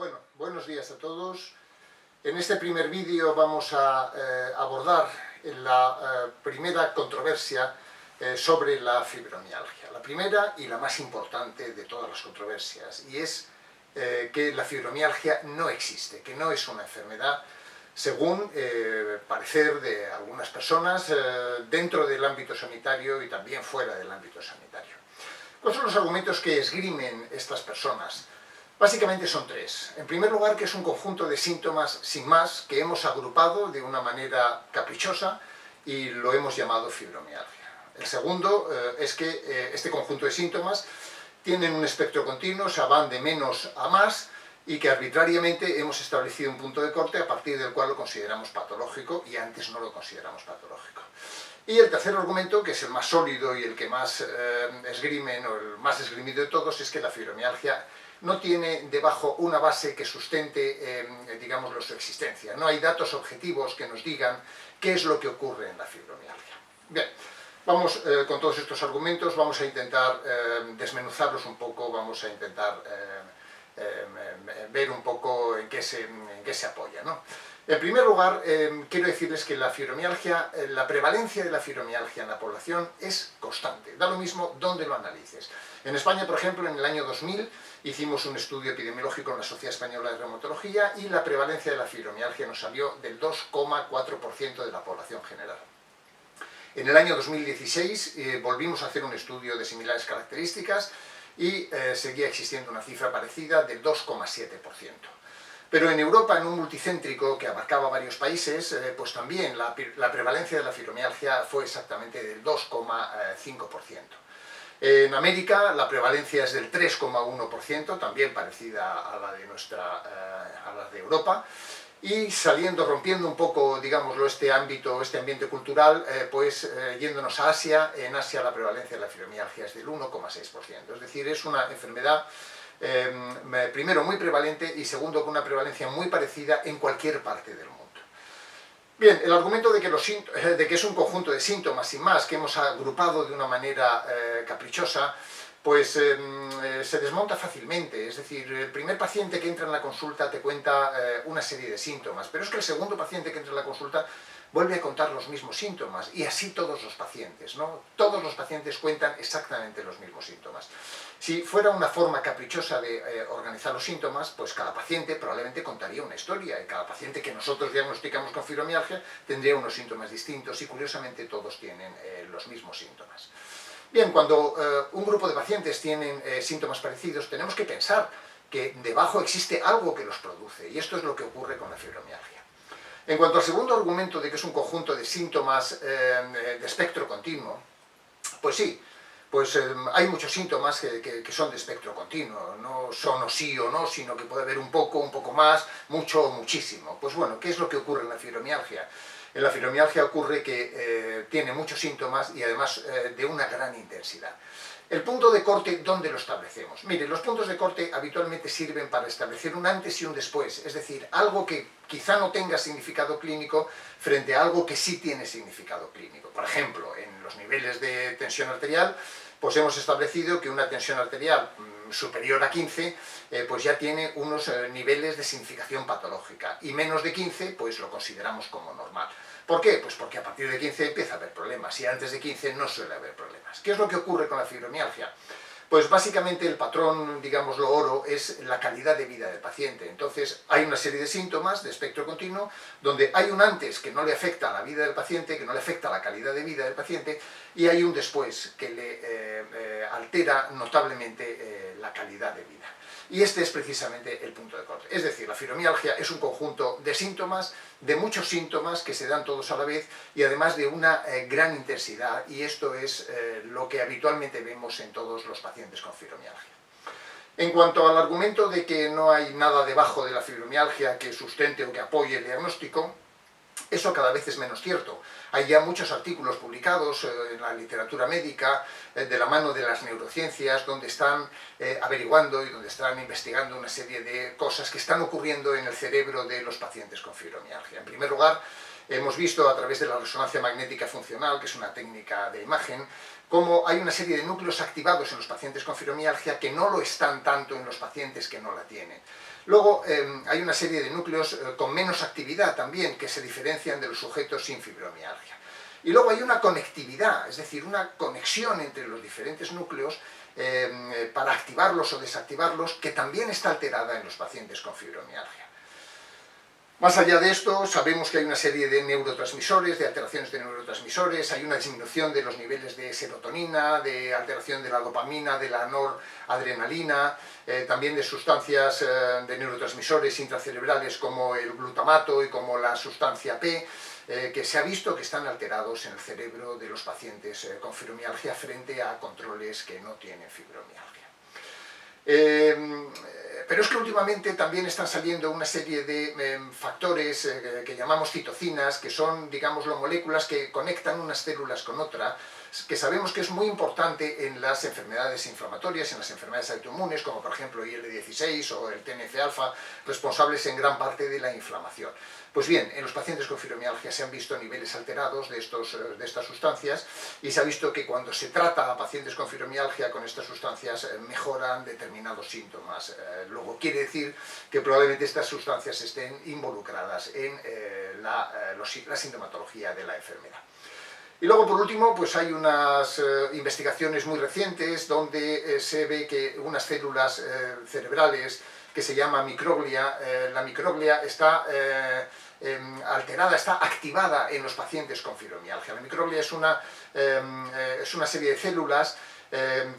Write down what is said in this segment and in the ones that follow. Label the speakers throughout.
Speaker 1: Bueno, buenos días a todos. En este primer vídeo vamos a abordar la primera controversia sobre la fibromialgia. La primera y la más importante de todas las controversias, y es que la fibromialgia no existe, que no es una enfermedad, según parecer de algunas personas dentro del ámbito sanitario y también fuera del ámbito sanitario. ¿Cuáles son los argumentos que esgrimen estas personas? Básicamente son tres. En primer lugar, que es un conjunto de síntomas sin más que hemos agrupado de una manera caprichosa y lo hemos llamado fibromialgia. El segundo es que este conjunto de síntomas tienen un espectro continuo, o sea, van de menos a más, y que arbitrariamente hemos establecido un punto de corte a partir del cual lo consideramos patológico y antes no lo consideramos patológico. Y el tercer argumento, que es el más sólido y el que más esgrimen, o el más esgrimido de todos, es que la fibromialgia no tiene debajo una base que sustente, digamos, su existencia. No hay datos objetivos que nos digan qué es lo que ocurre en la fibromialgia. Bien, vamos con todos estos argumentos, vamos a intentar desmenuzarlos un poco, vamos a intentar ver un poco en qué se apoya, ¿no? En primer lugar, quiero decirles que la fibromialgia, la prevalencia de la fibromialgia en la población es constante, da lo mismo dónde lo analices. En España, por ejemplo, en el año 2000 hicimos un estudio epidemiológico en la Sociedad Española de Reumatología y la prevalencia de la fibromialgia nos salió del 2,4% de la población general. En el año 2016 volvimos a hacer un estudio de similares características y seguía existiendo una cifra parecida del 2,7%. Pero en Europa, en un multicéntrico que abarcaba varios países, pues también la prevalencia de la fibromialgia fue exactamente del 2,5%. En América la prevalencia es del 3,1%, también parecida a la de Europa, y rompiendo un poco, digámoslo, este ambiente cultural, yéndonos a Asia, en Asia la prevalencia de la fibromialgia es del 1,6%, es decir, es una enfermedad primero muy prevalente y segundo con una prevalencia muy parecida en cualquier parte del mundo. Bien, el argumento de que es un conjunto de síntomas sin más que hemos agrupado de una manera caprichosa, pues se desmonta fácilmente. Es decir, el primer paciente que entra en la consulta te cuenta una serie de síntomas, pero es que el segundo paciente que entra en la consulta vuelve a contar los mismos síntomas, y así todos los pacientes, ¿no? Todos los pacientes cuentan exactamente los mismos síntomas. Si fuera una forma caprichosa de organizar los síntomas, pues cada paciente probablemente contaría una historia, y cada paciente que nosotros diagnosticamos con fibromialgia tendría unos síntomas distintos, y curiosamente todos tienen los mismos síntomas. Bien, cuando un grupo de pacientes tienen síntomas parecidos, tenemos que pensar que debajo existe algo que los produce, y esto es lo que ocurre con la fibromialgia. En cuanto al segundo argumento de que es un conjunto de síntomas de espectro continuo, pues sí, hay muchos síntomas que son de espectro continuo, no son o sí o no, sino que puede haber un poco más, mucho o muchísimo. Pues bueno, ¿qué es lo que ocurre en la fibromialgia? En la fibromialgia ocurre que tiene muchos síntomas y además de una gran intensidad. El punto de corte, ¿dónde lo establecemos? Mire, los puntos de corte habitualmente sirven para establecer un antes y un después, es decir, algo que quizá no tenga significado clínico frente a algo que sí tiene significado clínico. Por ejemplo, en los niveles de tensión arterial, pues hemos establecido que una tensión arterial superior a 15, pues ya tiene unos niveles de significación patológica, y menos de 15, pues lo consideramos como normal. ¿Por qué? Pues porque a partir de 15 empieza a haber problemas, y antes de 15 no suele haber problemas. ¿Qué es lo que ocurre con la fibromialgia? Pues básicamente el patrón, digámoslo, oro, es la calidad de vida del paciente. Entonces hay una serie de síntomas de espectro continuo, donde hay un antes que no le afecta a la vida del paciente, que no le afecta a la calidad de vida del paciente, y hay un después que le altera notablemente la calidad de vida. Y este es precisamente el punto de corte. Es decir, la fibromialgia es un conjunto de síntomas, de muchos síntomas que se dan todos a la vez, y además de una gran intensidad, y esto es lo que habitualmente vemos en todos los pacientes con fibromialgia. En cuanto al argumento de que no hay nada debajo de la fibromialgia que sustente o que apoye el diagnóstico, eso cada vez es menos cierto. Hay ya muchos artículos publicados en la literatura médica de la mano de las neurociencias, donde están averiguando y donde están investigando una serie de cosas que están ocurriendo en el cerebro de los pacientes con fibromialgia. En primer lugar, Hemos visto a través de la resonancia magnética funcional, que es una técnica de imagen, cómo hay una serie de núcleos activados en los pacientes con fibromialgia que no lo están tanto en los pacientes que no la tienen. Luego hay una serie de núcleos con menos actividad también, que se diferencian de los sujetos sin fibromialgia. Y luego hay una conectividad, es decir, una conexión entre los diferentes núcleos para activarlos o desactivarlos, que también está alterada en los pacientes con fibromialgia. Más allá de esto, sabemos que hay una serie de neurotransmisores, de alteraciones de neurotransmisores, hay una disminución de los niveles de serotonina, de alteración de la dopamina, de la noradrenalina, también de sustancias de neurotransmisores intracerebrales como el glutamato y como la sustancia P, que se ha visto que están alterados en el cerebro de los pacientes con fibromialgia frente a controles que no tienen fibromialgia. Pero es que últimamente también están saliendo una serie de factores que llamamos citocinas, que son, digámoslo, moléculas que conectan unas células con otras, que sabemos que es muy importante en las enfermedades inflamatorias, en las enfermedades autoinmunes, como por ejemplo IL-16 o el TNF-alfa, responsables en gran parte de la inflamación. Pues bien, en los pacientes con fibromialgia se han visto niveles alterados de estas sustancias, y se ha visto que cuando se trata a pacientes con fibromialgia con estas sustancias mejoran determinados síntomas. Luego quiere decir que probablemente estas sustancias estén involucradas en la sintomatología de la enfermedad. Y luego, por último, pues hay unas investigaciones muy recientes donde se ve que unas células cerebrales que se llama microglia, la microglia está alterada, está activada en los pacientes con fibromialgia. La microglia es una serie de células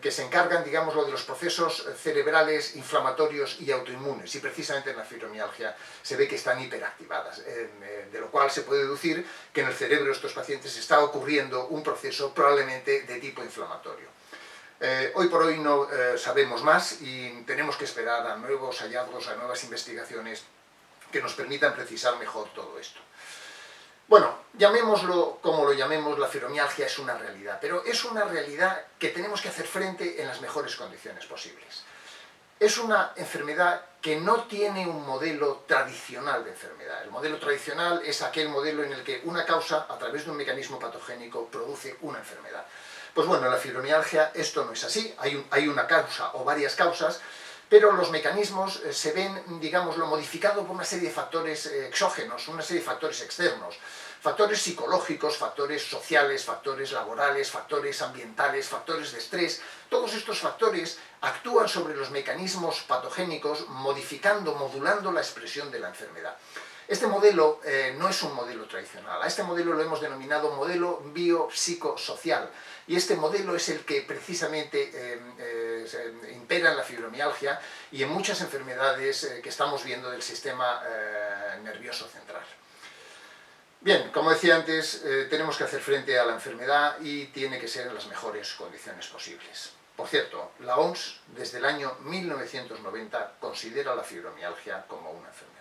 Speaker 1: que se encargan, digámoslo, de los procesos cerebrales inflamatorios y autoinmunes, y precisamente en la fibromialgia se ve que están hiperactivadas, de lo cual se puede deducir que en el cerebro de estos pacientes está ocurriendo un proceso probablemente de tipo inflamatorio. Hoy por hoy no sabemos más y tenemos que esperar a nuevos hallazgos, a nuevas investigaciones que nos permitan precisar mejor todo esto. Bueno, llamémoslo como lo llamemos, la fibromialgia es una realidad, pero es una realidad que tenemos que hacer frente en las mejores condiciones posibles. Es una enfermedad que no tiene un modelo tradicional de enfermedad. El modelo tradicional es aquel modelo en el que una causa, a través de un mecanismo patogénico, produce una enfermedad. Pues bueno, en la fibromialgia esto no es así, hay una causa o varias causas, pero los mecanismos se ven, digámoslo, modificados por una serie de factores exógenos, una serie de factores externos, factores psicológicos, factores sociales, factores laborales, factores ambientales, factores de estrés. Todos estos factores actúan sobre los mecanismos patogénicos, modificando, modulando la expresión de la enfermedad. Este modelo no es un modelo tradicional, a este modelo lo hemos denominado modelo biopsicosocial, y este modelo es el que precisamente impera en la fibromialgia y en muchas enfermedades que estamos viendo del sistema nervioso central. Bien, como decía antes, tenemos que hacer frente a la enfermedad y tiene que ser en las mejores condiciones posibles. Por cierto, la OMS desde el año 1990 considera la fibromialgia como una enfermedad.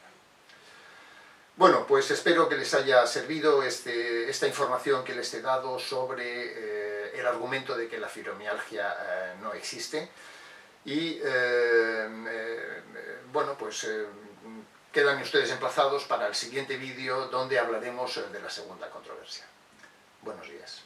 Speaker 1: Bueno, pues espero que les haya servido esta información que les he dado sobre el argumento de que la fibromialgia no existe. Y bueno, pues quedan ustedes emplazados para el siguiente vídeo donde hablaremos de la segunda controversia. Buenos días.